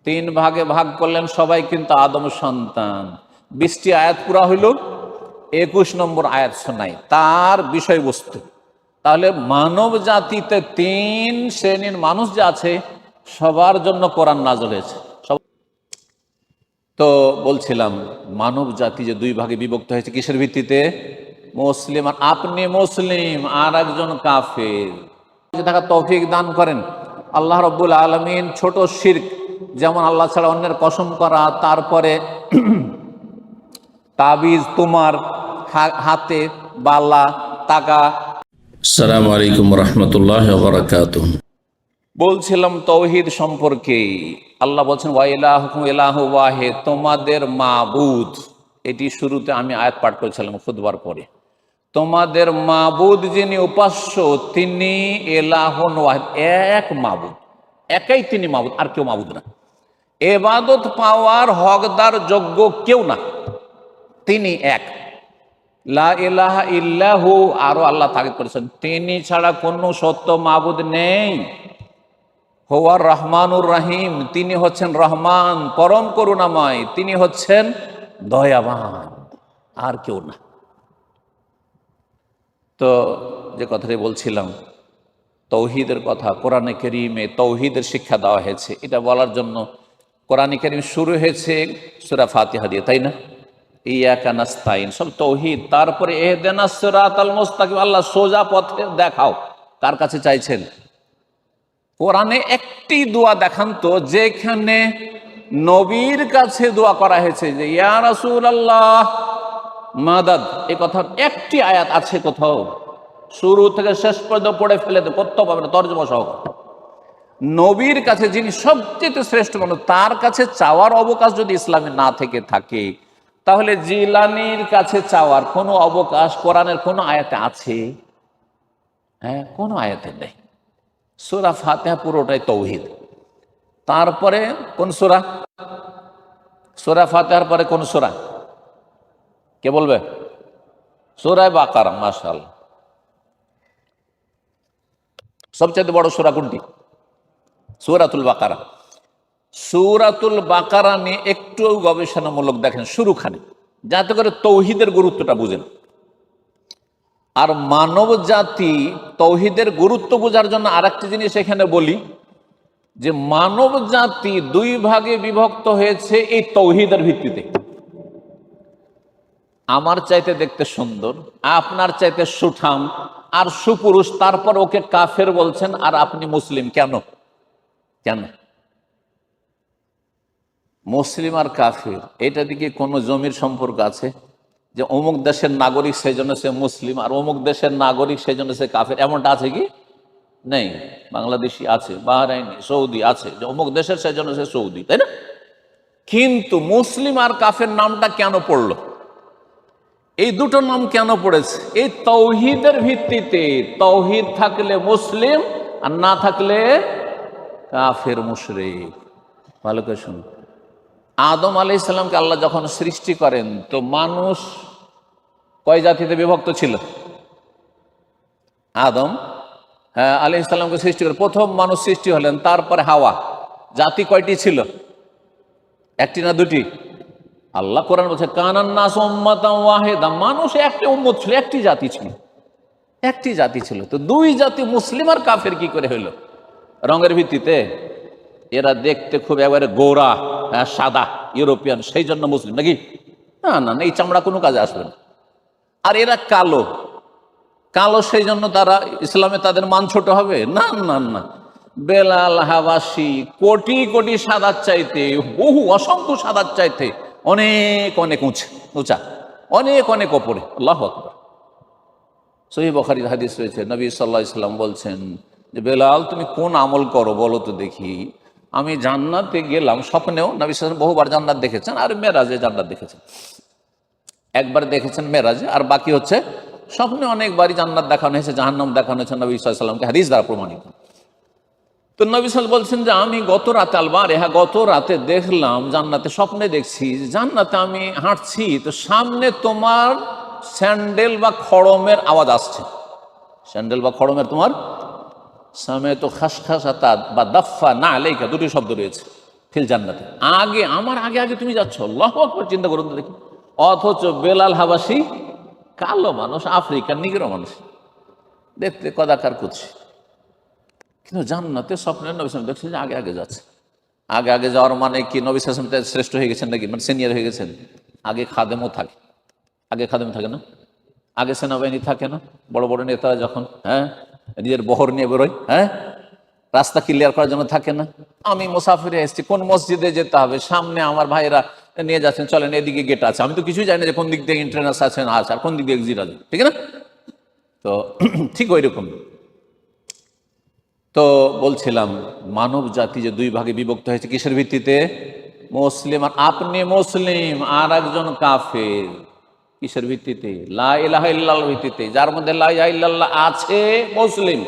তিন ভাগে ভাগ করলেন, সবাই কিন্তু আদম সন্তান। 20টি আয়াত পুরা হইল, 21 নম্বর আয়াত শোনাই তার বিষয়বস্তু। তাহলে মানব জাতিতে 3 শ্রেণীর মানুষ যে আছে, সবার জন্য কোরআন নাযিল হয়েছে। তো বলছিলাম মানব জাতি যে 2 ভাগে বিভক্ত হয়েছে কিসের ভিত্তিতে? মুসলিম, আর আপনি মুসলিম আর একজন কাফের। থাকা তৌফিক দান করেন আল্লাহ রাব্বুল আলামিন। ছোট শিরক, যেমন আল্লাহ ছাড়া অন্যের কসম করা, তারপরে তাবিজ, তোমার হাতে বালা, টাকা। আসসালামু আলাইকুম রহমতুল্লাহ বারাকাতুহু। বলছিলাম তৌহিদ সম্পর্কে। আল্লাহ বলছেন ওয়া ইলাহুকুম ইলাহু ওয়াহিদ, তোমাদের মাবুদ। এটি শুরুতে আমি আয়াত পাঠ করেছিলাম খুতবার পরে। তোমাদের মাবুদ যিনি উপাস্য, তিনি ইলাহুন ওয়াহিদ, এক মাবুদ, একাই তিনি মাবুদ, আর কেউ মাবুদ না। ইবাদত পাওয়ার হকদার যোগ্য কেউ না, তিনি এক। লা ইলাহা ইল্লাহু, আরো আল্লাহ তাকিদ করেছেন তিনি ছাড়া কোনো সত্য মাবুদ নেই। হুয়ার রহমানুর রহিম, তিনি হচ্ছেন রহমান, পরম করুণাময়, তিনি হচ্ছেন দয়াবান, আর কেউ না। তো যে কথাটি বলছিলাম তৌহিদের কথা, কোরআনে কারীমে তৌহিদের শিক্ষা দেওয়া হয়েছে। এটা বলার জন্য কোরআনে কারীম শুরু হয়েছে সূরা ফাতিহা দিয়ে, তাই না? ইয়াকা নাস্তাইন, সব তৌহিদ। তারপরে ইহদিনাস সিরাতাল মুস্তাকিম, আল্লাহ সোজা পথে দেখাও। কার কাছে চাইছেন? কোরআনে একটি দোয়া দেখান তো যেখানে নবীর কাছে দোয়া করা হয়েছে যে ইয়া রাসূলুল্লাহ মাদাদ, এই কথার একটি আয়াত আছে কোথাও? শুরু থেকে শেষ পর্যন্ত পড়ে ফেলে করতে পারবে না, তর্জমা সহ। নবীর কাছে, যিনি সবচেয়ে শ্রেষ্ঠ মানুষ, তার কাছে চাওয়ার অবকাশ যদি ইসলামে না থেকে থাকে, তাহলে জিলানির কাছে চাওয়ার কোনো অবকাশ কোরআনের কোনো আয়াতে আছে? হ্যাঁ, কোনো আয়াতে নেই। সূরা ফাতিহা পুরোটাই তৌহিদ। তারপরে কোন সূরা? সূরা ফাতিহার পরে কোন সূরা? কে বলবে? সূরা বাকারা। মাশাআল্লাহ। সবচেয়ে বড় সূরা কোনটি? সূরাতুল বাকারা। সূরাতুল বাকারা নিয়ে একটু গবেষণামূলক দেখেন শুরুখানে, যাতে করে তৌহিদের গুরুত্বটা বুঝেন। আর মানব জাতি তৌহিদের গুরুত্ব বোঝার জন্য আরেকটি জিনিস এখানে বলি, যে মানব জাতি 2 ভাগে বিভক্ত হয়েছে এই তৌহিদের ভিত্তিতে। আমার চাইতে দেখতে সুন্দর, আপনার চাইতে সুঠাম আর সুপুরুষ, তারপর ওকে কাফের বলছেন, আর আপনি মুসলিম। কেন? কেন মুসলিম আর কাফের? এটা দিকে কোনো জমির সম্পর্ক আছে যে অমুক দেশের নাগরিক সেই জন্য সে মুসলিম, আর অমুক দেশের নাগরিক সেই জন্য সে কাফের? এমনটা আছে কি? নেই। বাংলাদেশি আছে, বাহরাইনি, সৌদি আছে, যে অমুক দেশের সেই জন্য সে সৌদি, তাই না? কিন্তু মুসলিম আর কাফের নামটা কেন পড়লো? এই দুটো নাম কেন পড়েছে? এই তৌহিদের ভিত্তিতে। তৌহিদ থাকলে মুসলিম, আর না থাকলে কাফের, মুশরিক। ভালো করে শুনুন। আদম আলাইহিস সালামকে আল্লাহ যখন সৃষ্টি করেন, তো মানুষ কয় জাতিতে বিভক্ত ছিল? আদম আলাইহিস সালামকে সৃষ্টি করে প্রথম মানুষ সৃষ্টি হলেন, তারপরে হাওয়া। জাতি কয়টি ছিল? একটি না দুটি? আল্লাহ কোরআন বলছে কানান নাস উম্মাতান ওয়াহিদা, মানুষ একটি উম্মত ছিল, একটি জাতি ছিল, একটি জাতি ছিল। তো 2 জাতি মুসলিম আর কাফের কি করে হইল? রঙের ভিত্তিতে? এরা দেখতে খুব একেবারে গোরা, সাদা, ইউরোপিয়ান, সেই জন্য মুসলিম নাকি? না না, এই চামড়া কোনো কাজে আসবে না। আর এরা কালো, কালো সেই জন্য তারা ইসলামে তাদের মান ছোট হবে? না না না। বেলাল হাবাসি কোটি কোটি সাদার চাইতে, বহু অসংখ্য সাদার চাইতে অনেক অনেক উঁচা, অনেক অনেক ওপরে। আল্লাহু আকবার। সহিহ বুখারীর হাদিস রয়েছে, নবী সাল্লাল্লাহু আলাইহি সাল্লাম বলছেন যে বেলাল তুমি কোন আমল করো বলো তো দেখি। আমি জান্নাতে গেলাম স্বপ্নেও, নবী সাল্লাল্লাহু আলাইহি সাল্লাম বহুবার জান্নাত দেখেছেন, আর মেরাজে জান্নাত দেখেছেন। একবার দেখেছেন মেরাজে, আর বাকি হচ্ছে স্বপ্নে অনেকবারই জান্নাত দেখানো হয়েছে, জাহান্নাম দেখানো হয়েছে নবী সাল্লাল্লাহু আলাইহি সাল্লামকে, হাদিস দ্বারা প্রমাণিত। তো নবী সাল্লাল্লাহু বলছেন যে আমি গত রাতে গত রাতে দেখলাম জান্নাতে, স্বপ্নে দেখছি জান্নাতে আমি হাঁটছি, তো সামনে তোমার স্যান্ডেল বা খড়মের আওয়াজ আসছে। স্যান্ডেল বা খড়মের তোমার সামনে তো খাসখাসাতা বা দাফা না আলাইকা, দুটি শব্দ রয়েছে। ফিল জান্নাতে। আগে আমার আগে আগে তুমি যাচ্ছ, আল্লাহু আকবার, চিন্তা করুন তো দেখি। অথচ বেলাল হাবাসি কালো মানুষ, আফ্রিকার নিগ্রো মানুষ, দেখতে কদাকার করছে, কিন্তু জান্নাতে স্বপ্নের নবী সাল্লাল্লাহু আলাইহি ওয়াসাল্লাম দেখছে যে আগে আগে যাচ্ছে। আগে আগে যাওয়ার মানে কি নবী সাল্লাল্লাহু আলাইহি ওয়াসাল্লাম শ্রেষ্ঠ হয়ে গেছেন নাকি, মানে সিনিয়র হয়ে গেছেন? আগে খাদেমও থাকে, আগে খাদেম থাকে না, আগে সেনাবাহিনী থাকে না, বড় বড় নেতারা যখন নিজের বহর নিয়ে বেরোয়, রাস্তা ক্লিয়ার করার জন্য থাকে না। আমি মুসাফিরে এসেছি, কোন মসজিদে যেতে হবে, সামনে আমার ভাইরা নিয়ে যাচ্ছেন, চলেন এদিকে গেট আছে, আমি তো কিছুই জানি না যে কোন দিক দিয়ে এন্ট্রান্স আছে না আছে আর কোন দিক দিয়ে এক্সিট আছে, ঠিক না? তো ঠিক ওই রকম। তো বলছিলাম মানব জাতি যে দুই ভাগে বিভক্ত হয়েছে কিসের ভিত্তিতে? মুসলিম আর আপনি মুসলিম আর একজন কাফের। কিসের ভিত্তিতে? লা ইলাহা ইল্লাল্লাহর ভিত্তিতে। যার মধ্যে লা ইলাহা ইল্লাল্লাহ আছে মুসলিম,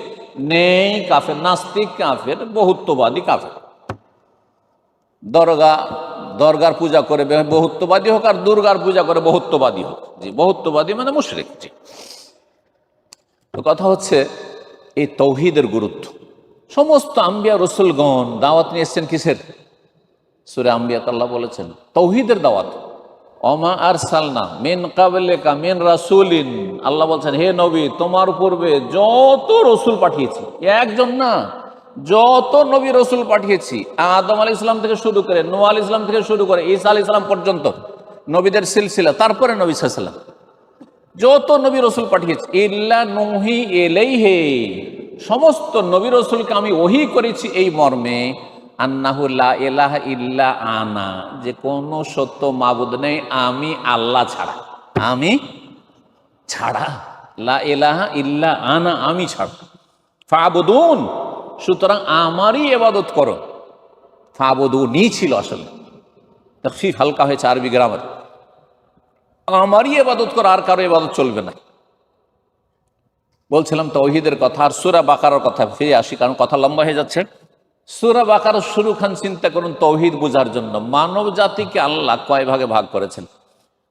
নেই কাফের, নাস্তিক কাফের, বহুত্ববাদী কাফের। দরগার পূজা করে বহুত্ববাদী হোক আর দুর্গার পূজা করে বহুত্ববাদী হোক, জি বহুত্ববাদী মানে মুশরিক। জি, তো কথা হচ্ছে এই তৌহিদের গুরুত্ব। সমস্ত আম্বিয়া রসুলগণ দাওয়াত নিয়ে এসছেন কিসের? সূরা আম্বিয়াতে আল্লাহ বলেছেন তৌহিদের দাওয়াত। ওমা আরসালনা মিন ক্বাবলিকা মিন রাসূলিন, আল্লাহ বলছেন হে নবী তোমার পূর্বে যত রসুল পাঠিয়েছি, একজন না, যত নবী রসুল পাঠিয়েছি, আদম আলাইহিস সালাম থেকে শুরু করে, নূহ আলাইহিস সালাম থেকে শুরু করে ঈসা আলাইহিস সালাম পর্যন্ত নবীদের সিলসিলা, তারপরে নবী সাল্লাল্লাহু আলাইহি ওয়াসাল্লাম, যত নবী রসুল পাঠিয়েছি, ইল্লা নুহি ইলাইহি, সমস্ত নবী রসুলকে আমি ওহী করেছি এই মর্মে, আন্নাহু লা ইলাহা ইল্লা আনা, যে কোনো সত্য মাবুদ নেই আমি আল্লাহ ছাড়া, আমি ছাড়া, লা ইলাহা ইল্লা আনা, আমি ছাড়া, ফাবুদুন, সুতরাং আমারই ইবাদত করো। ফাবুদুনি ছিল আসলে, তাফসীর হালকা হয়েছে আরবি গ্রামার, আমারই ইবাদত করো, আর কারো ইবাদত চলবে না। বলছিলাম তাওহীদের কথা। আর সূরা বাকারার কথা ফিরে আসি, কারণ কথা লম্বা হয়ে যাচ্ছে। সূরা বাকারার শুরুখান চিন্তা করুন তৌহিদ বোঝার জন্য। মানব জাতিকে আল্লাহ কয় ভাগে ভাগ করেছেন?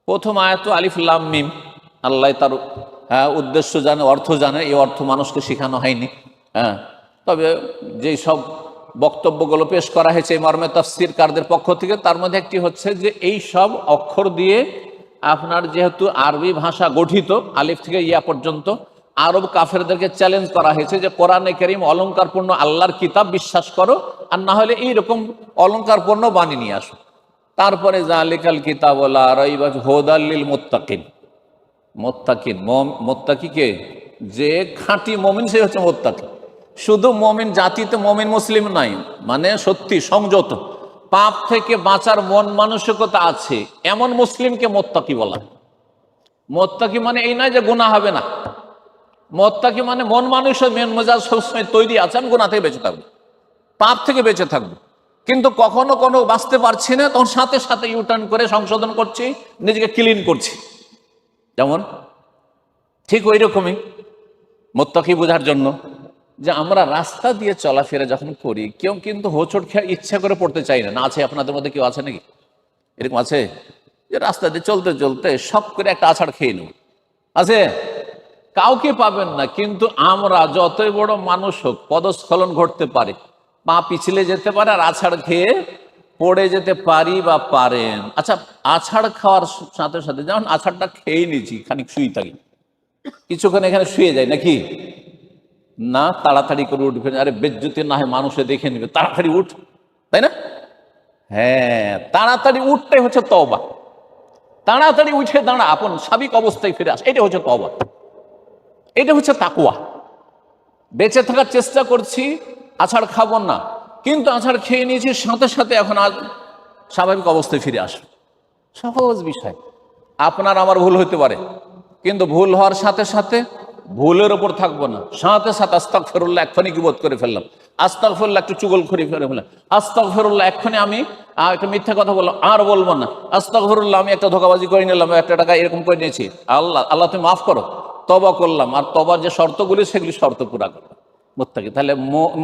প্রথম আয়াত আলিফ লাম মিম, আল্লাহ তার উদ্দেশ্য জানে, অর্থ জানে, এই অর্থ মানুষকে শেখানো হয়নি। তবে যেই সব বক্তব্যগুলো পেশ করা হয়েছে এই মর্মে তাফসীরকারদের পক্ষ থেকে, তার মধ্যে একটি হচ্ছে যে এই সব অক্ষর দিয়ে আপনার যেহেতু আরবি ভাষা গঠিত আলিফ থেকে ইয়া পর্যন্ত, আরব কাফেরদেরকে চ্যালেঞ্জ করা হয়েছে যে কোরআনে কারীম অলঙ্কারপূর্ণ আল্লাহর কিতাব বিশ্বাস করো, আর না হলে এইরকম অলঙ্কারপূর্ণ বাণী নিয়ে আসো। তারপরে যালিকাল কিতাবু লা রাইবা হুদাল লিল মুত্তাকিন, মুত্তাকিন মুত্তাকিকে যে খাঁটি মুমিন সে হচ্ছে মুত্তাকি। শুধু মুমিন জাতিতে মুমিন মুসলিম নাই, মানে সত্যি সংযত, পাপ থেকে বাঁচার মন মানসিকতা আছে এমন মুসলিমকে মুত্তাকি বলা। মুত্তাকি মানে এই নয় যে গুনাহ হবে না, মুত্তাকি মানে মন মানুষের মেন মেজাজ সবসময় তৈরি আছে আমি গুনাহ থেকে বেঁচে থাকবো, পাপ থেকে বেঁচে থাকবো, কিন্তু কখনো কোনো বাঁচতে পারছি না, তখন সাথে সাথে ইউটার্ন করে সংশোধন করছি, নিজেকে ক্লিন করছি। যেমন ঠিক ওই রকমই মুত্তাকি বোঝার জন্য যে আমরা রাস্তা দিয়ে চলাফেরা যখন করি, কেউ কিন্তু হোঁচট খেয়ে ইচ্ছা করে পড়তে চাই না। আছে আপনাদের মধ্যে কেউ আছে নাকি এরকম? আছে যে রাস্তা দিয়ে চলতে চলতে শখ করে একটা আছাড় খেয়ে নেব? আছে? কাউকে পাবেন না। কিন্তু আমরা যতই বড় মানুষ হোক পদস্খলন ঘটতে পারে, পা পিছলে যেতে পারে, আর আছাড় খেয়ে পড়ে যেতে পারি বা পারেন। আচ্ছা, আছাড় খাওয়ার সাথে সাথে যেমন আছাড়টা খেয়ে নিয়েছি, খানিক শুয়ে থাকি, কিছুক্ষণ এখানে শুয়ে যায় নাকি না, তাড়াতাড়ি করে উঠবেন, আরে বেজ্জতি না হয় মানুষে দেখে নেবে, তাড়াতাড়ি উঠ, তাই না? হ্যাঁ, তাড়াতাড়ি উঠটাই হচ্ছে তওবা। তাড়াতাড়ি উঠে দাঁড়া, আপন স্বাভাবিক অবস্থায় ফিরে আস, এটা হচ্ছে তওবা, এটা হচ্ছে তাকওয়া। বেঁচে থাকার চেষ্টা করছি, আছাড় খাবো না, কিন্তু আছাড় খেয়ে নিয়েছি, সাথে সাথে এখন আজ স্বাভাবিক অবস্থায় ফিরে আসো, সহজ বিষয়। আপনার আমার ভুল হতে পারে, কিন্তু ভুল হওয়ার সাথে সাথে ভুলের ওপর থাকবো না, সাথে সাথে আস্তাগফিরুল্লাহ এক্ষুনি কি বোধ করে ফেললাম, আস্তাগফিরুল্লাহ একটু চুগল করে ফেললাম, আস্তাগফিরুল্লাহ এক্ষুনি আমি একটা মিথ্যা কথা বললাম, আর বলবো না, আস্তাগফিরুল্লাহ আমি একটা ধোঁকাবাজি করে নিলাম, একটা টাকা এরকম করে নিয়েছি, আল্লাহ তুমি মাফ করো, তওবা করলাম। আর তওবার যে শর্তগুলি সেগুলি শর্ত পুরা করলাম, মুত্তাকি। তাহলে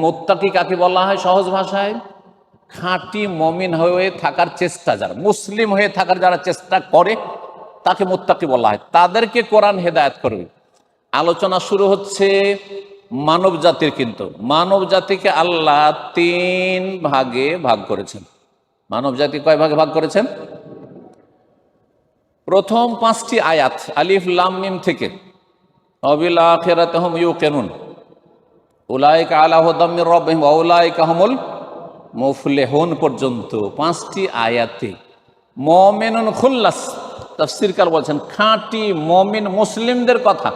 মুত্তাকি কাকে বলা হয়? সহজ ভাষায় খাঁটি মুমিন হয়ে থাকার চেষ্টা, যারা মুসলিম হয়ে থাকার যারা চেষ্টা করে তাকে মুত্তাকি বলা হয়। তাদেরকে কোরআন হেদায়েত করবে। আলোচনা শুরু হচ্ছে মানব জাতির। কিন্তু মানব জাতিকে আল্লাহ তিন ভাগে ভাগ করেছেন। মানব জাতি কয় ভাগে ভাগ করেছেন? প্রথম 5টি আয়াত আলিফ লাম মিম থেকে ওয়াবিল আখিরাতি হুম ইউকিনুন উলাইকা আলা হুদাম মির রাব্বিহিম ওয়া উলাইকা হুমুল মুফলিহুন পর্যন্ত 5টি আয়াতে মুমিনুন খুল্লাস, তাফসীরকার বলছেন খাঁটি মুমিন মুসলিমদের কথা।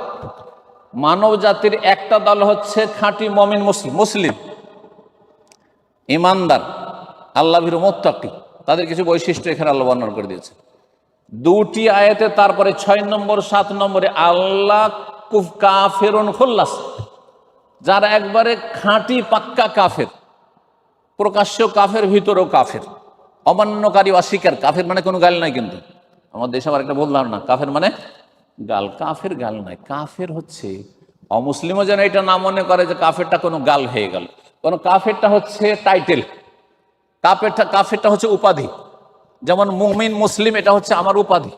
মানব জাতির একটা দল হচ্ছে খাঁটি মুমিন মুসলিম ইমানদার, আল্লাহ ভীরু মুত্তাকি। তাদের কিছু বৈশিষ্ট্য এখানে আল্লাহ বর্ণনা করে দিয়েছে 2টি আয়াতে। তারপরে 6 নম্বর 7 নম্বরে আল্লাহ কাফিরুন খুল্লাস, যারা একবারে খাঁটি পাক্কা কাফের, প্রকাশ্য কাফের, ভিতরেও কাফের, অমান্যকারী, অস্বীকার। কাফের মানে কোনো গাল নাই, কিন্তু আমাদের দেশে আবার একটা বললাম না, কাফের মানে গাল। কাফের গাল নাই, কাফের হচ্ছে অমুসলিমও যেন এটা না মনে করে যে কাফেরটা কোনো গাল হয়ে গেল। কোনো কাফেরটা হচ্ছে টাইটেল, কাফেরটা হচ্ছে উপাধি। যেমন মুমিন মুসলিম, এটা হচ্ছে আমার উপাধি,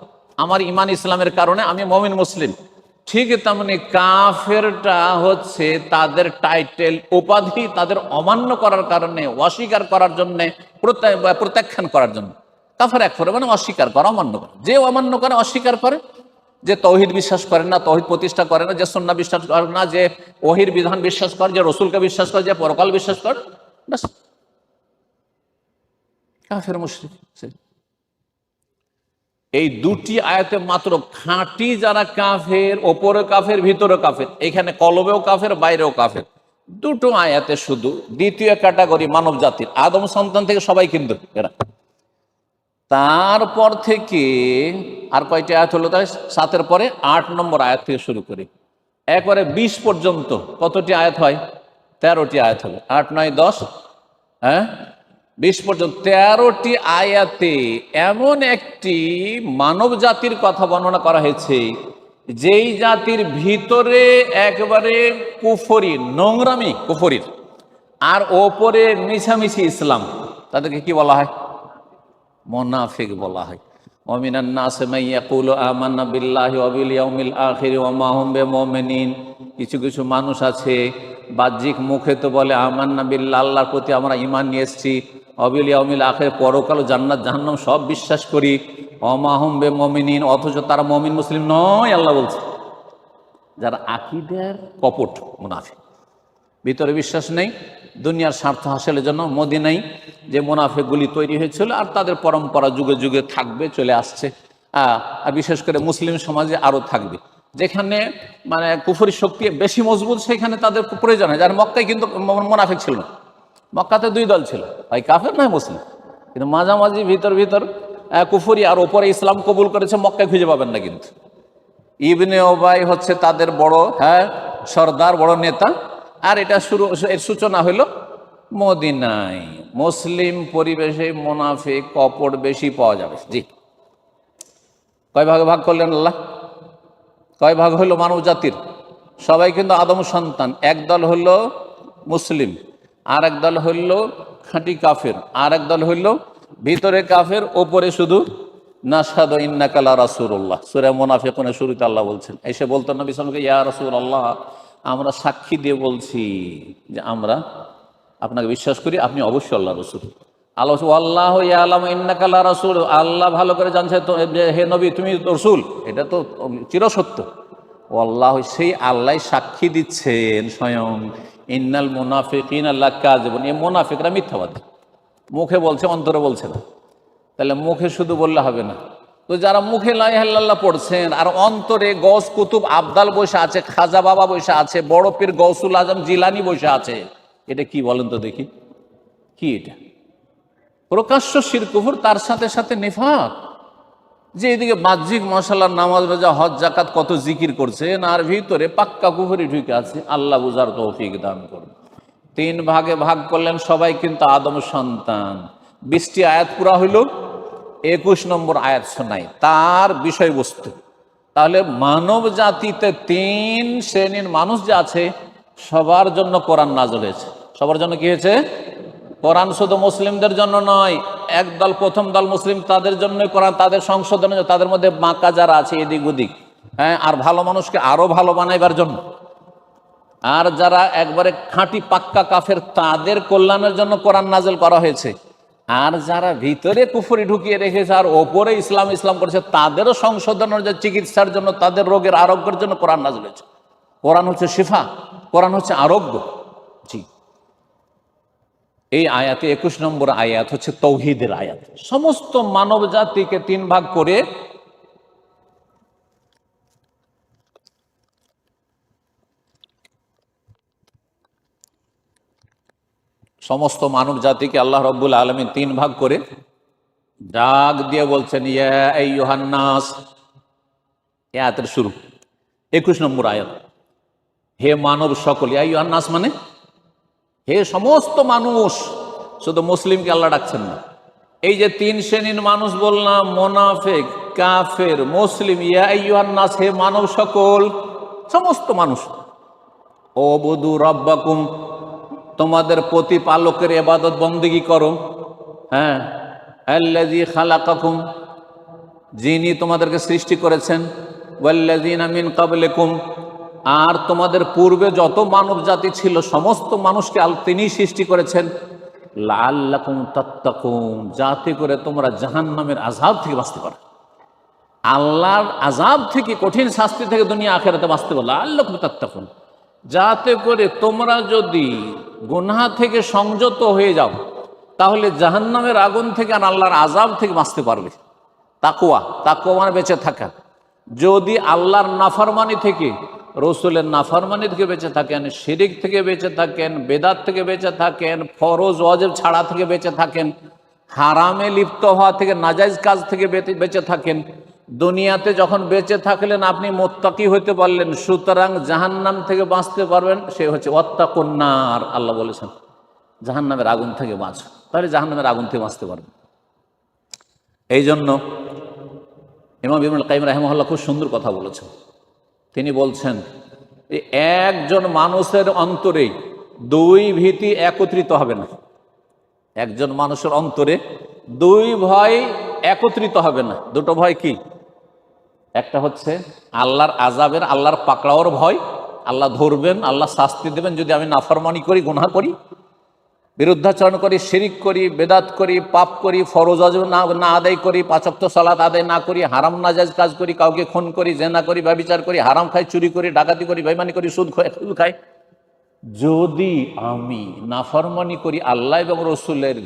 আমার ইমান ইসলামের কারণে আমি মুমিন মুসলিম। ঠিক তেমনি কাফেরটা হচ্ছে তাদের টাইটেল, উপাধি, তাদের অমান্য করার কারণে, অস্বীকার করার জন্য, প্রত্যাখ্যান করার জন্য। কাফের এক করে মানে অস্বীকার করা, অমান্য করা। যে অমান্য করে, অস্বীকার করে, যে তৌহিদ বিশ্বাস করে না, তৌহিদ প্রতিষ্ঠা করে না, যে সুন্নাহ বিশ্বাস করে না, যে ওহির বিধান বিশ্বাস করে, যে রসুলকে বিশ্বাস করে, যে পরকাল বিশ্বাস করে, ব্যাস কাফের মুশরিক। এই 2টি আয়াতে মাত্র খাঁটি যারা কাফের, ওপরে কাফের, ভিতরে কাফের, এখানে কলবেও কাফের, বাইরেও কাফের, 2টো আয়াতে শুধু। দ্বিতীয় ক্যাটাগরি মানব জাতির আদম সন্তান থেকে সবাই কিন্তু এরা। তারপর থেকে আর কয়টি আয়াত হলো? তাই 7-এর পরে 8 নম্বর আয়াত থেকে শুরু করি একবারে 20 পর্যন্ত কতটি আয়াত হয়? 13টি আয়াত হবে। 8, 9, 10, 20 পর্যন্ত 13টি আয়াতে এমন একটি মানব জাতির কথা বর্ণনা করা হয়েছে, যেই জাতির ভিতরে একবারে কুফরি, নোংরামি কুফরির, আর ওপরে মিছামিছি ইসলাম। তাদেরকে কি বলা হয়? মুনাফিক বলা হয়। ওয়ামিনান নাসি মান ইয়াকুলু আমান্না বিল্লাহি ওয়া বিল ইয়াউমিল আখির ওয়া মা হুম বিমুমিনিন। কিছু কিছু মানুষ আছে বাহ্যিক মুখে তো বলে আমান্না বিল্লাহ, আল্লাহর প্রতি আমরা ঈমান নিয়ে এসেছি, ওয়া বিল ইয়াউমিল আখির, পরকাল, জান্নাত জাহান্নাম সব বিশ্বাস করি, ওয়া মা হুম বিমুমিনিন, অথচ তারা মুমিন মুসলিম নয়। আল্লাহ বলছে যারা আকীদার কপট মুনাফিক, ভিতরে বিশ্বাস নেই, দুনিয়ার স্বার্থ হাসিলের জন্য মদিনায় যে মুনাফিকগুলি তৈরি হয়েছিল আর তাদের পরম্পরা যুগে যুগে থাকবে, চলে আসছে। আর বিশেষ করে মুসলিম সমাজে আরও থাকবে, যেখানে মানে কুফরি শক্তি বেশি মজবুত, সেখানে তাদের প্রয়োজন হয়। যার মক্কায় কিন্তু মুনাফিক ছিল না, মক্কাতে 2 দল ছিল, হয় কাফের নয় মুসলিম, কিন্তু মাঝামাঝি ভিতর কুফরি আর ওপরে ইসলাম কবুল করেছে, মক্কায় খুঁজে পাবেন না। কিন্তু ইবনে উবাই হচ্ছে তাদের বড় সর্দার, বড় নেতা। আর এটা এর সূচনা হইল মদিনায়। মুসলিম পরিবেশে মুনাফিক কপট বেশি পাওয়া যাবে। জি, কয় ভাগে ভাগ করলেন আল্লাহ? কয় ভাগ হইল মানব জাতির? সবাই কিন্তু আদম সন্তান। এক দল হইল মুসলিম, আর এক দল হইল খাঁটি কাফের, আর এক দল হইল ভিতরে কাফের, ওপরে শুধু নাশহাদু ইন্নাকা লা রাসূলুল্লাহ। সূরা মুনাফিকুনের শুরুতে আল্লাহ বলছেন, এসে বলতেন নবী সাল্লাল্লাহু আলাইহি ওয়াসাল্লামকে, ইয়া রাসূলুল্লাহ, আমরা সাক্ষী দিয়ে বলছি যে আমরা আপনাকে বিশ্বাস করি, আপনি অবশ্যই আল্লাহ রসুল। আল্লাহ আল্লাহ ইয়ালামু ইন্নাকা লা রাসূল, আল্লাহ ভালো করে জানছে তো হে নবী তুমি রসুল, এটা তো চিরসত্য। আল্লাহ, সেই আল্লাহ সাক্ষী দিচ্ছেন স্বয়ং, ইন্নাল মুনাফিকিনা লাকাযিবুন, এই মুনাফিকরা মিথ্যাবাদী। মুখে বলছে, অন্তরে বলছে না। তাহলে মুখে শুধু বললে হবে না। তো যারা মুখে লা ইলাহা ইল্লাল্লাহ পড়ছেন আর অন্তরে গৌস কুতুব আবদাল বসে আছে, খাজা বাবা বসে আছে, বড় পীর গৌসুল আজম জিলানি বসে আছে, এটা কি বলেন তো দেখি? কি এটা? প্রকাশ্য শিরক কুফর, তার সাথে সাথে নিফাক। যে এদিকে বাহ্যিক মশালার নামাজ রোজা হজ জাকাত কত জিকির করছেন, আর ভিতরে পাক্কা কুফরি ঢুকে আছে। আল্লাহ বুঝার তৌফিক দান করুন। 3 ভাগে ভাগ করলেন, সবাই কিন্তু আদম সন্তান। 20টি আয়াত পুরা হইল, 21 নম্বর আয়াত শোনাই তার বিষয়বস্তু। তাহলে মানব জাতিতে 3 শ্রেণীর মানুষ যে আছে, সবার জন্য কোরআন নাযিল হয়েছে। সবার জন্য কি হয়েছে? কোরআন শুধু মুসলিমদের জন্য নয়, একদল প্রথম দল মুসলিম, তাদের জন্যই কোরআন, তাদের সংশোধনের, তাদের মধ্যে বাঁকা যারা আছে এদিক ওদিক, আর ভালো মানুষকে আরো ভালো বানাইবার জন্য। আর যারা একবারে খাঁটি পাক্কা কাফের, তাদের কল্যাণের জন্য কোরআন নাযিল করা হয়েছে। আর যারা ভিতরে কুফরি ঢুকিয়ে রেখেছে আর ওপরে ইসলাম ইসলাম করেছে, তাদেরও সংশোধনের যে চিকিৎসার জন্য, তাদের রোগের আরোগ্যের জন্য কোরআন নাযিল হয়েছে। কোরআন হচ্ছে শিফা, কোরআন হচ্ছে আরোগ্য। জি, এই আয়াতে 21 নম্বর আয়াত হচ্ছে তৌহিদের আয়াত। সমস্ত মানব জাতিকে 3 ভাগ করে সমস্ত মানব জাতিকে আল্লাহ রাব্বুল আলামিন 3 ভাগ করে ডাক দিয়ে বলছেন, ইয়া আইয়ুহান নাস। এই আয়াতের শুরু 21 নম্বর আয়াত। হে মানব সকল, ইয়া আইয়ুহান নাস মানে হে সমস্ত মানুষ, শুধু মুসলিমকে আল্লাহ ডাকছেন না। এই যে 3 শ্রেণীর মানুষ বললাম, মুনাফিক, কাফের, মুসলিম, ইয়া আইয়ুহান নাস হে মানব সকল, সমস্ত মানুষ। ওবুদু রাব্বাকুম, তোমাদের প্রতিপালকের ইবাদত বন্দেগী করো। হ্যাঁ, আল্লাযী খালাকাকুম, যিনি তোমাদেরকে সৃষ্টি করেছেন, ওয়াল্লাযীনা মিন ক্বাবলিকুম, আর তোমাদের পূর্বে যত মানব জাতি ছিল সমস্ত মানুষকে তিনিই সৃষ্টি করেছেন, লাআল্লাকুম তাত্তাকুন, যাতে করে তোমরা জাহান্নামের আযাব থেকে বাঁচতে পারো। আল্লাহর আযাব থেকে, কঠিন শাস্তি থেকে দুনিয়া আখিরাতে বাঁচতে পারো। লাআল্লাকুম তাত্তাকুন, যাতে করে তোমরা যদি গুনাহ থেকে সংযত হয়ে যাও তাহলে জাহান্নামের আগুন থেকে আর আল্লাহর আযাব থেকে বাঁচতে পারবে। তাকওয়া, তাকওয়া মানে বেঁচে থাকা। যদি আল্লাহর নাফরমানি থেকে, রসুলের নাফরমানি থেকে বেঁচে থাকেন, শিরিক থেকে বেঁচে থাকেন, বেদাত থেকে বেঁচে থাকেন, ফরজ ওয়াজিব ছাড়া থেকে বেঁচে থাকেন, হারামে লিপ্ত হওয়া থেকে, নাজায়েজ কাজ থেকে বেঁচে থাকেন, দুনিয়াতে যখন বেঁচে থাকলেন আপনি মুত্তাকি হতে পারলেন, সুতরাং জাহান্নাম থেকে বাঁচতে পারবেন। সে হচ্ছে ওয়াত্তাকুন নার। আল্লাহ বলেছেন জাহান্নামের আগুন থেকে বাঁচো, তাহলে জাহান্নামের আগুন থেকে বাঁচতে পারবেন। এই জন্য ইমাম ইবনুল কাইয়িম রাহিমাহুল্লাহ খুব সুন্দর কথা বলেছেন। তিনি বলছেন একজন মানুষের অন্তরে 2 ভীতি একত্রিত হবে না। একজন মানুষের অন্তরে 2 ভয় একত্রিত হবে না। 2টো ভয় কি? একটা হচ্ছে আল্লাহর আযাবের, আল্লাহর পাকড়াওর ভয়, আল্লাহ ধরবেন, আল্লাহ শাস্তি দেবেন যদি আমি নাফরমানি করি, গুনাহ করি, বিরুদ্ধাচরণ করি, শিরিক করি, বেদাত করি, পাপ করি, ফরজ ওয়াজিব না আদায় করি, 5 ওয়াক্ত সালাত আদায় না করি, হারাম নাজায়েজ কাজ করি, কাউকে খুন করি, জিনা করি, ব্যভিচার করি, হারাম খাই, চুরি করি, ডাকাতি করি, বেঈমানি করি, সুদ খাই। যদি আমি নাফরমানি করি আল্লাহ এবং রসুলের,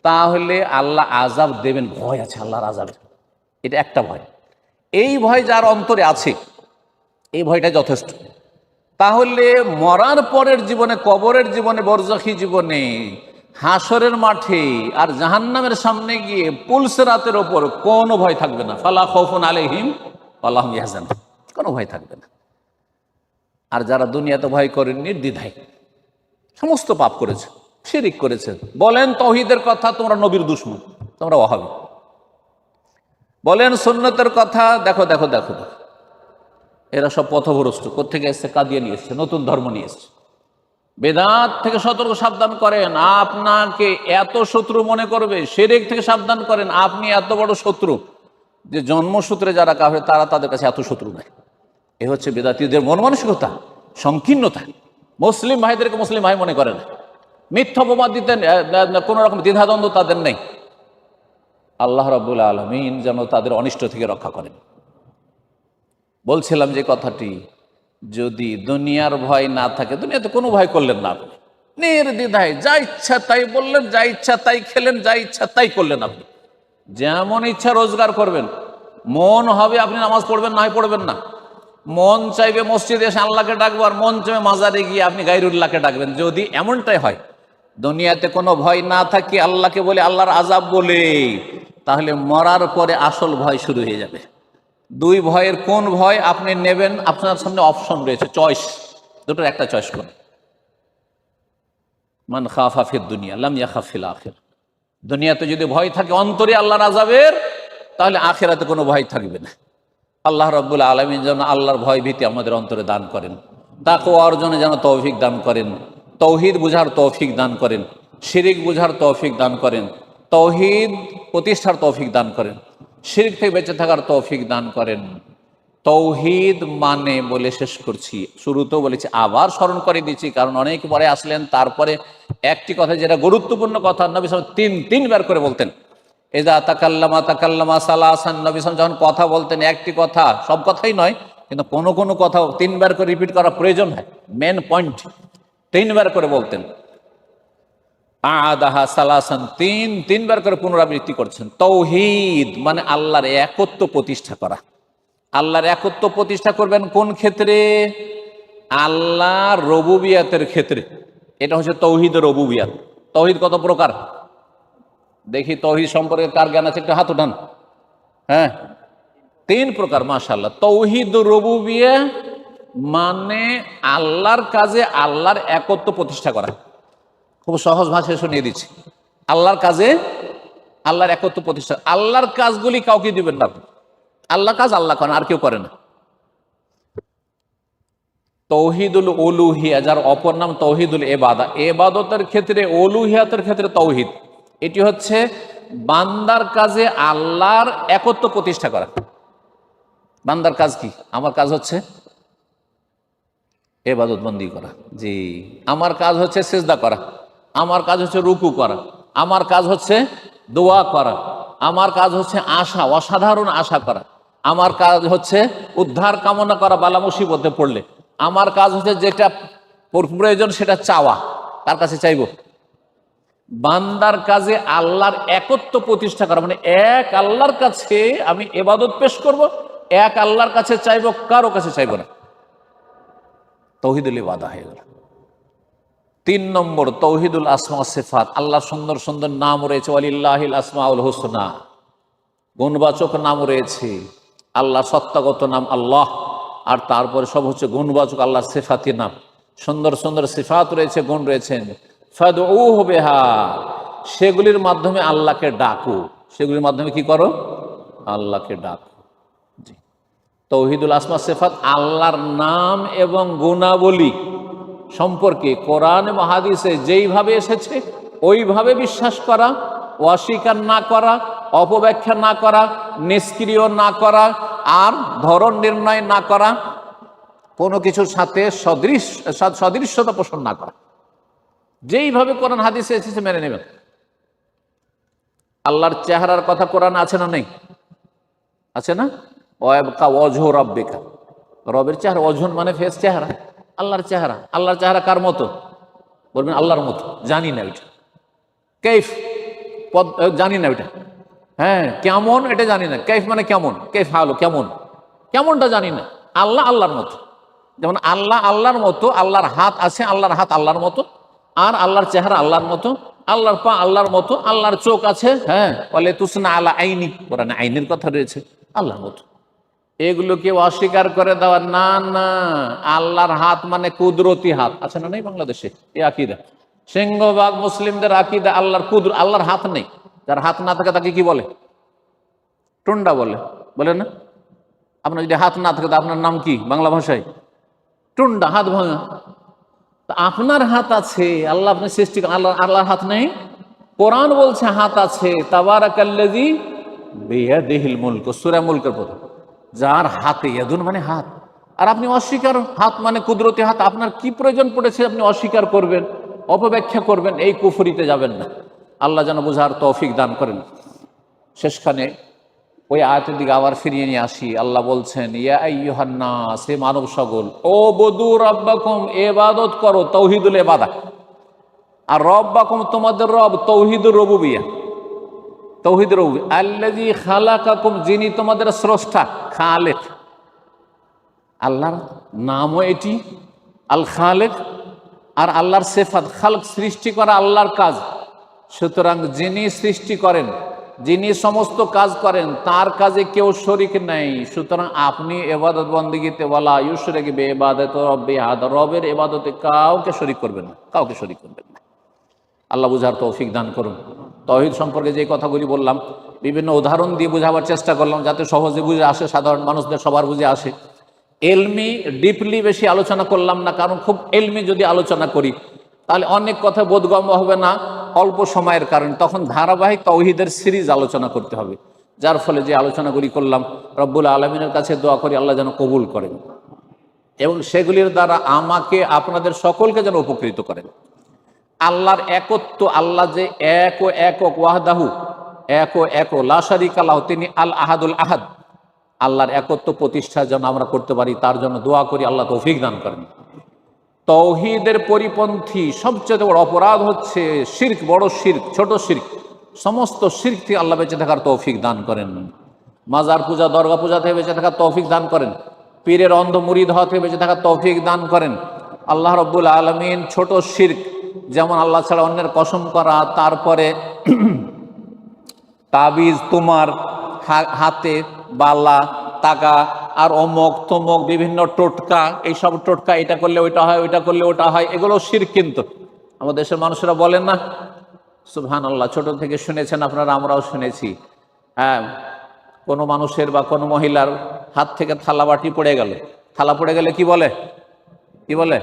তাহলে আল্লাহ আযাব দেবেন, ভয় আছে আল্লাহর আযাবের। এটা একটা ভয়। এই ভয় যার অন্তরে আছে, এই ভয়টা যথেষ্ট। তাহলে মরার পরের জীবনে, কবরের জীবনে, বরজাখী জীবনে, হাসরের মাঠে আর জাহান্নামের সামনে গিয়ে পুলসিরাতের ওপর কোনো ভয় থাকবে না। ফালা খাউফুন আলাইহিম ওয়ালা হুম ইয়াহজানুন, কোনো ভয় থাকবে না। আর যারা দুনিয়াতে ভয় করেন নির্দ্বিধায়, সমস্ত পাপ করেছে, শিরিক করেছে, বলেন তাওহীদের কথা, তোমরা নবীর দুশমন, তোমরা ওয়াহাবি। বলেন সুন্নতের কথা, দেখো দেখো দেখো দেখো, এরা সব পথভ্রষ্ট। কোত্থেকে এসছে? কাদিয়ানি এসছে, নতুন ধর্ম নিয়ে এসছে। বেদাত থেকে সতর্ক সাবধান করেন, আপনাকে এত শত্রু মনে করবে। শিরক থেকে সাবধান করেন, আপনি এত বড় শত্রু যে জন্মসূত্রে যারা কাফের তারা তাদের কাছে এত শত্রু নাই। এ হচ্ছে বেদাতীদের মন মানসিকতা, সংকীর্ণতা। মুসলিম ভাইদেরকে মুসলিম ভাই মনে করেন, মিথ্যা অপবাদ দিতেন, কোনো রকম দ্বিধাদ্বন্দ্ব তাদের নেই। আল্লাহ রাব্বুল আলামিন যেন তাদের অনিষ্ট থেকে রক্ষা করেন। বলছিলাম যে কথাটি, যদি দুনিয়ার ভয় না থাকে, দুনিয়াতে কোনো ভয় করলেন না আপনি, নির্দ্বিধায় যা ইচ্ছা তাই বললেন, যা ইচ্ছা তাই খেলেন, যা ইচ্ছা তাই করলেন, আপনি যেমন ইচ্ছা রোজগার করবেন, মন হবে আপনি নামাজ পড়বেন, না পড়বেন না, মন চাইবে মসজিদে এসে আল্লাহকে ডাকবো, আর মন চাইবে মাজারে গিয়ে আপনি গায়রুল্লাহকে ডাকবেন। যদি এমনটাই হয়, দুনিয়াতে কোনো ভয় না থাকে, আল্লাহকে বলে, আল্লাহর আযাব বলে, তাহলে মরার পরে আসল ভয় শুরু হয়ে যাবে। 2 ভয়ের কোন ভয় আপনি নেবেন? আপনার সামনে অপশন রয়েছে, চয়েস, দুটোর একটা চয়েস করুন। মান খাফা ফিদ দুনিয়া লাম ইয়াখাফ ফিল আখিরা। দুনিয়াতে যদি ভয় থাকে অন্তরে আল্লাহর আযাবের, তাহলে আখিরাতে কোনো ভয় থাকবে না। আল্লাহ রাব্বুল আলামিন যেন আল্লাহর ভয় ভীতি আমাদের অন্তরে দান করেন, তাকওয়া অর্জনে যেন তৌফিক দান করেন, তৌহিদ বুঝার তৌফিক দান করেন, শিরিক বুঝার তৌফিক দান করেন, তৌহিদ প্রতিষ্ঠার তৌফিক দান করেন, শিরক থেকে বেঁচে থাকার তৌফিক দান করেন। তৌহিদ মানে বলে শেষ করছি, শুরুতেও বলেছি, আবার স্মরণ করে দিচ্ছি, কারণ অনেক পরে আসলেন। তারপরে একটি কথা যেটা গুরুত্বপূর্ণ কথা, নবী সাল্লাল্লাহু আলাইহি ওয়াসাল্লাম তিনবার করে বলতেন, এজা তাকাল্লামা সালাসান। নবী সাল্লাল্লাহু আলাইহি ওয়াসাল্লাম যখন কথা বলতেন, একটি কথা, সব কথাই নয়, কিন্তু কোনো কোনো কথা তিনবার করে রিপিট করা প্রয়োজন হয়, মেন পয়েন্ট তিনবার করে বলতেন। আদাহা সালাসান, তিনবার করে পুনরাবৃত্তি করছেন। তৌহিদ মানে আল্লাহর একত্ব প্রতিষ্ঠা করা। আল্লাহর একত্ব প্রতিষ্ঠা করবেন কোন ক্ষেত্রে? আল্লাহর রুবুবিয়াতের ক্ষেত্রে। এটা হচ্ছে তৌহিদ রুবুবিয়াত। তৌহিদ কত প্রকার দেখি, তৌহিদ সম্পর্কে কার জ্ঞান আছে একটু হাত উঠান। হ্যাঁ, 3 প্রকার, মাশাআল্লাহ। তৌহিদ রুবুবিয়া মানে আল্লাহর কাজে আল্লাহর একত্ব প্রতিষ্ঠা করা। খুব সহজ ভাষায় শুনিয়ে দিচ্ছি, আল্লাহর কাজে আল্লাহর একত্ব প্রতিষ্ঠা। আল্লাহর কাজগুলি কাউকে দিবেন না, আল্লাহ কাজ আল্লাহ করেন, আর কেউ করে না। তৌহিদুল উলুহিয়া, যার অপর নাম তৌহিদুল ইবাদা, ইবাদতের ক্ষেত্রে, উলুহিয়াতের ক্ষেত্রে তৌহিদ, এটি হচ্ছে বান্দার কাজে আল্লাহর একত্ব প্রতিষ্ঠা করা। বান্দার কাজ কি? আমার কাজ হচ্ছে ইবাদত বন্দি করা, জি। আমার কাজ হচ্ছে সিজদা করা, আমার কাজ হচ্ছে রুকু করা, আমার কাজ হচ্ছে দোয়া করা, আমার কাজ হচ্ছে আশা, অসাধারণ আশা করা, আমার কাজ হচ্ছে উদ্ধার কামনা করা বালা মুসিবতে পড়লে, আমার কাজ হচ্ছে যেটা প্রয়োজন সেটা চাওয়া। কার কাছে চাইব? বান্দার কাজে আল্লাহর একত্ব প্রতিষ্ঠা করা, মানে এক আল্লাহর কাছে আমি ইবাদত পেশ করব, এক আল্লাহর কাছে চাইব, কারো কাছে চাইব না। তৌহিদুল ইবাদা হয়ে গেল। 3 নম্বর তৌহিদুল আসমা ওয়াস সিফাত। আল্লাহর সুন্দর সুন্দর নাম রয়েছে, ওয়ালিল্লাহিল আসমাউল হুসনা, গুণবাচক নাম রয়েছে। আল্লাহর সত্তাগত নাম আল্লাহ, আর তারপরে সব হচ্ছে গুণবাচক আল্লাহর সিফাতি নাম। সুন্দর সুন্দর সিফাত রয়েছে, গুণ রয়েছেন। ফাদউহু বিহা, সেগুলির মাধ্যমে আল্লাহকে ডাকো। সেগুলির মাধ্যমে কি করো? আল্লাহকে ডাকো। জি, তৌহিদুল আসমা সিফাত, আল্লাহর নাম এবং গুণাবলী সম্পর্কে কোরআন এবং হাদিসে যেইভাবে এসেছে ওইভাবে বিশ্বাস করা, অস্বীকার না করা, অপব্যাখ্যা না করা, নিষ্ক্রিয় না করা, আর ধরন নির্ণয় না করা, কোনো কিছুর সাথে সদৃশ্যতা পোষণ না করা। যেইভাবে কোরআন হাদিসে এসেছে মেনে নেবেন। আল্লাহর চেহারার কথা কোরআন আছে না নেই? আছে না? ওয়াবকা ওয়াজহু রাব্বিকা, রবের চেহারা, ওয়াজহুন মানে ফেস, চেহারা, আল্লাহর চেহারা। আল্লাহর চেহারা কার মতো? বলবেন আল্লাহর মতো। জানি না ওইটা কাইফ, জানি না ওইটা। হ্যাঁ, কেমন এটা জানি না। কাইফ মানে কেমন, কাইফ হালো, কেমন, কেমনটা জানি না। আল্লাহ আল্লাহর মতো। যেমন আল্লাহ আল্লাহর মতো, আল্লাহর হাত আছে, আল্লাহর হাত আল্লাহর মতো, আর আল্লাহর চেহারা আল্লাহর মতো, আল্লাহর পা আল্লাহর মতো, আল্লাহর চোখ আছে, হ্যাঁ, বলে তুসনা আলা আইনি, কোরআনে আইনের কথা রয়েছে, আল্লাহর মতো। এগুলো কেউ অস্বীকার করে দেওয়া না, না। আল্লাহর হাত মানে কুদরতি হাত, আছে না নেই বাংলাদেশে? এই আকীদা, সিংহভাগ মুসলিমদের আকীদা আল্লাহর আল্লাহর হাত নেই। যার হাত না থাকে তাকে কি বলে? টুন্ডা বলে, বলে না? আপনার যদি হাত না থাকে তো আপনার নাম কি বাংলা ভাষায়? টুন্ডা, হাত ভাঙা। আপনার হাত আছে, আল্লাহ আপনি সৃষ্টি, আল্লাহর হাত নেই? কোরআন বলছে হাত আছে। তাবারাকাল্লাযী বিয়াদিহিল মুলক, সূরা মুলকের প্রথম, যার হাতে, ইয়াদুন মানে হাত, আর আপনি অস্বীকার, হাত মানে কুদরতি হাত। আপনার কি প্রয়োজন পড়েছে আপনি অস্বীকার করবেন, অপব্যাখ্যা করবেন? এই কুফরিতে যাবেন না। আল্লাহ যেন বুঝার তৌফিক দান করেন। শেষখানে ওই আয়াতের দিকে আবার ফিরিয়ে নিয়ে আসি। আল্লাহ বলছেন, ইয়া আইয়ুহান নাস, হে মানব সকল, ও বুদু রাব্বাকুম, ইবাদত করো, তৌহিদুল ইবাদা। আর রব্বাকুম তোমাদের রব, তৌহিদুর রুবুবিয়্যাহ, তৌহিদ রুবুবিয়্যাহ। আল্লাযী খালাকাকুম, যিনি তোমাদের স্রষ্টা, খালেক। আল্লাহর নামও এটি আল খালেক, আর আল্লাহর সিফাত খালক, সৃষ্টি করা আল্লাহর কাজ। সুতরাং যিনি সৃষ্টি করেন, যিনি সমস্ত কাজ করেন, তার কাজে কেউ শরিক নাই। সুতরাং আপনি ইবাদত বন্দেগীতে ওয়ালা ইউশরিক বিইবাদাতি রাব্বি আহাদ, রবের ইবাদতে কাউকে শরিক করবেন না, কাউকে শরিক করবেন না। আল্লাহ বুঝার তৌফিক দান করুন। তাওহীদ সম্পর্কে যে কথাগুলি বললাম, বিভিন্ন উদাহরণ দিয়ে বোঝাবার চেষ্টা করলাম, যাতে সহজে বুঝে আসে, সাধারণ মানুষদের সবার বুঝে আসে। এলমি ডিপলি বেশি আলোচনা করলাম না, কারণ খুব এলমি যদি আলোচনা করি তাহলে অনেক কথা বোধগম্য হবে না অল্প সময়ের কারণে। তখন ধারাবাহিক তাওহীদের সিরিজ আলোচনা করতে হবে। যার ফলে যে আলোচনাগুলি করলাম রব্বুল আলমিনের কাছে দোয়া করি আল্লাহ যেন কবুল করেন এবং সেগুলির দ্বারা আমাকে আপনাদের সকলকে যেন উপকৃত করেন। আল্লাহর একত্ব, আল্লাহ যে এক ও একক, ওয়াহদাহু এক ও এক লা শারীকা লাহু, তিনি আল আহাদুল আহাদ। আল্লাহর একত্ব প্রতিষ্ঠা যেন আমরা করতে পারি তার জন্য দোয়া করি, আল্লাহ তৌফিক দান করেন। তৌহিদের পরিপন্থী সবচেয়ে বড় অপরাধ হচ্ছে শিরক, বড় শিরক, ছোট শিরক। সমস্ত শিরক থেকে আল্লাহ বেঁচে থাকার তৌফিক দান করেন। মাজার পূজা, দরগা পূজা থেকে বেঁচে থাকার তৌফিক দান করেন। পীরের অন্ধ মুরিদ হওয়া থেকে বেঁচে থাকার তৌফিক দান করেন। আল্লাহ রাব্বুল আলামিন ছোট শিরক, যেমন আল্লাহ ছাড়া অন্যের কসম করা, তারপরে তাবিজ, তোমার হাতে বালা, টাকা আর অমক তমক বিভিন্ন টোটকা, এইসব টোটকা, এটা করলে ওইটা হয়, ওইটা করলে ওটা হয়, এগুলো শিরক। কিন্তু আমাদের দেশের মানুষেরা বলেন না, সুবহানাল্লাহ, ছোট থেকে শুনেছেন আপনারা, আমরাও শুনেছি। হ্যাঁ, কোনো মানুষের বা কোনো মহিলার হাত থেকে থালা বাটি পড়ে গেল, থালা পড়ে গেলে কি বলে, কি বলে?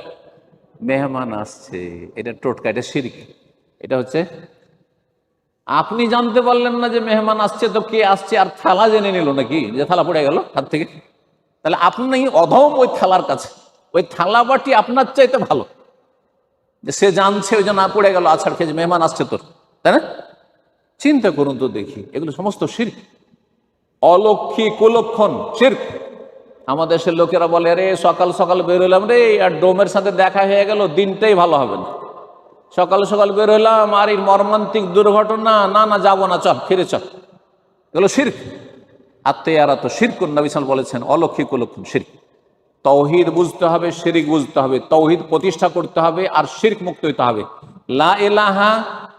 মেহমান আসছে। এটা টোটকা, এটা শিরক। এটা হচ্ছে, আপনি জানতে পারলেন না যে মেহমান আসছে, তো কে আসছে আর থালা জেনে নিল নাকি যে থালা পড়ে গেল হাত থেকে? তাহলে আপনি অধম ওই থালার কাছে, ওই থালা বাটি আপনার চাইতে ভালো, যে সে জানছে ওই জন্য পড়ে গেল, আছাড় খেয়ে, মেহমান আসছে তোর, তাই না? চিন্তা করুন তো দেখি, এগুলো সমস্ত শিরক, অলক্ষী কুলক্ষণ শিরক। আমাদের দেশের লোকেরা বলে, রে সকাল সকাল বের হলাম রে, আর ডোমের সাথে দেখা হয়ে গেল, দিনটাই ভালো হবে না। সকাল সকাল বের হলাম আর এই মর্মান্তিক দুর্ঘটনা, না না যাবো না, চল ফিরে চল। এগুলো শিরক। আত্মেয়ারা তো শিরকুন, নবী সাল্লাল্লাহু আলাইহি ওয়াসাল্লাম বলেছেন, অলৌকিক কুলক্ষণ শিরক। তৌহিদ বুঝতে হবে, শিরক বুঝতে হবে, তৌহিদ প্রতিষ্ঠা করতে হবে আর শিরক মুক্ত হইতে হবে। লা ইলাহা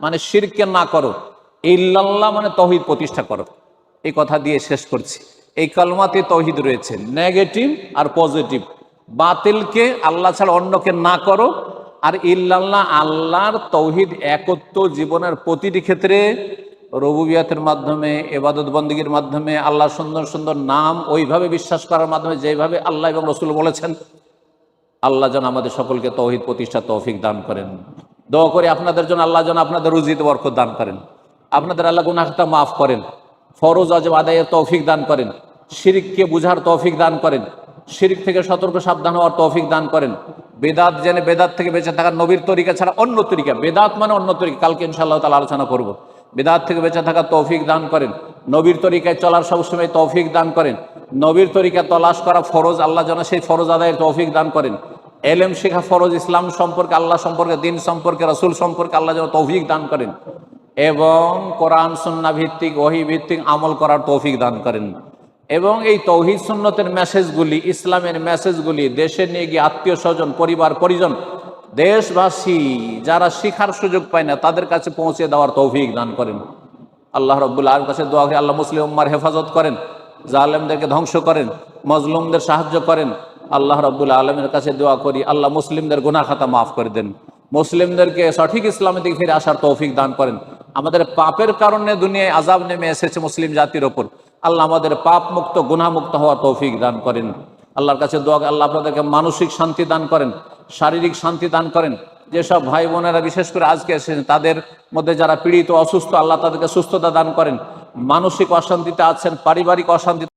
মানে শিরকে না করো, ইল্লাল্লাহ মানে তৌহিদ প্রতিষ্ঠা করো। এই কথা দিয়ে শেষ করছি। এই কলমাতে তৌহিদ রয়েছে, নেগেটিভ আর পজিটিভ। বাতিলকে, আল্লাহ ছাড়া অন্যকে না করো, আর ইল্লাল্লাহ আল্লাহর তৌহিদ একত্ব জীবনের প্রতিটি ক্ষেত্রে রুবুবিয়াতের মাধ্যমে, ইবাদত বন্দেগীর মাধ্যমে, আল্লাহ সুন্দর সুন্দর নাম ওইভাবে বিশ্বাস করার মাধ্যমে যেভাবে আল্লাহ এবং রাসূল বলেছেন। আল্লাহ যেন আমাদের সকলকে তৌহিদ প্রতিষ্ঠা তৌফিক দান করেন। দোয়া করি আপনাদের জন্য, আল্লাহ যেন আপনাদের রুজিতে বরকত দান করেন, আপনাদের আল্লাহ গুনাহ খাতা মাফ করেন, ফরজ ওয়াজিব আদায়ের তৌফিক দান করেন, শিরককে বুঝার তৌফিক দান করেন, শিরক থেকে সতর্ক সাবধান হওয়ার তৌফিক দান করেন, বেদাত জেনে বেদাত থেকে বেঁচে থাকার, নবীর তরিকা ছাড়া অন্য তরিকা, বেদাত মানে অন্য তরিকা, কালকে ইনশাআল্লাহ তাআলা আলোচনা করব, বেদাত থেকে বেঁচে থাকার তৌফিক দান করেন, নবীর তরিকায় চলার সবসময় তৌফিক দান করেন, নবীর তরিকা তলাশ করা ফরজ, আল্লাহ যেন সেই ফরজ আদায়ের তৌফিক দান করেন, এলেম শেখা ফরজ, ইসলাম সম্পর্কে, আল্লাহ সম্পর্কে, দিন সম্পর্কে, রাসূল সম্পর্কে আল্লাহ যেন তৌফিক দান করেন, এবং কোরআন সুন্নাহ ভিত্তিক, ওহী ভিত্তিক আমল করার তৌফিক দান করেন, এবং এই তৌহিদ সুন্নতের মেসেজগুলি, ইসলামের মেসেজগুলি দেশে নিয়ে গিয়ে আত্মীয় স্বজন, পরিবার পরিজন, দেশবাসী যারা শিখার সুযোগ পায় না তাদের কাছে পৌঁছে দেওয়ার তৌফিক দান করেন। আল্লাহ রাব্বুল আলামিনের কাছে দোয়া করি, আল্লাহ মুসলিম উম্মার হেফাজত করেন, জালেমদেরকে ধ্বংস করেন, মজলুমদের সাহায্য করেন। আল্লাহ রাব্বুল আলামিনের কাছে দোয়া করি, আল্লাহ মুসলিমদের গুনাহ খাতা মাফ করে দেন, মুসলিমদেরকে সঠিক ইসলামের দিকে ফিরে আসার তৌফিক দান করেন। আমাদের পাপের কারণে দুনিয়ায় আযাব নেমে এসেছে মুসলিম জাতির ওপর, আল্লাহ আমাদের পাপ মুক্ত, গুনাহ মুক্ত হওয়ার তৌফিক দান করেন। আল্লাহর কাছে দোয়া, আল্লাহ আপনাদেরকে মানসিক শান্তি দান করেন, শারীরিক শান্তি দান করেন। যেসব ভাই বোনেরা বিশেষ করে আজকে এসেছেন তাদের মধ্যে যারা পীড়িত, অসুস্থ, আল্লাহ তাদেরকে সুস্থতা দান করেন। মানসিক অশান্তিতে আছেন, পারিবারিক অশান্তিতে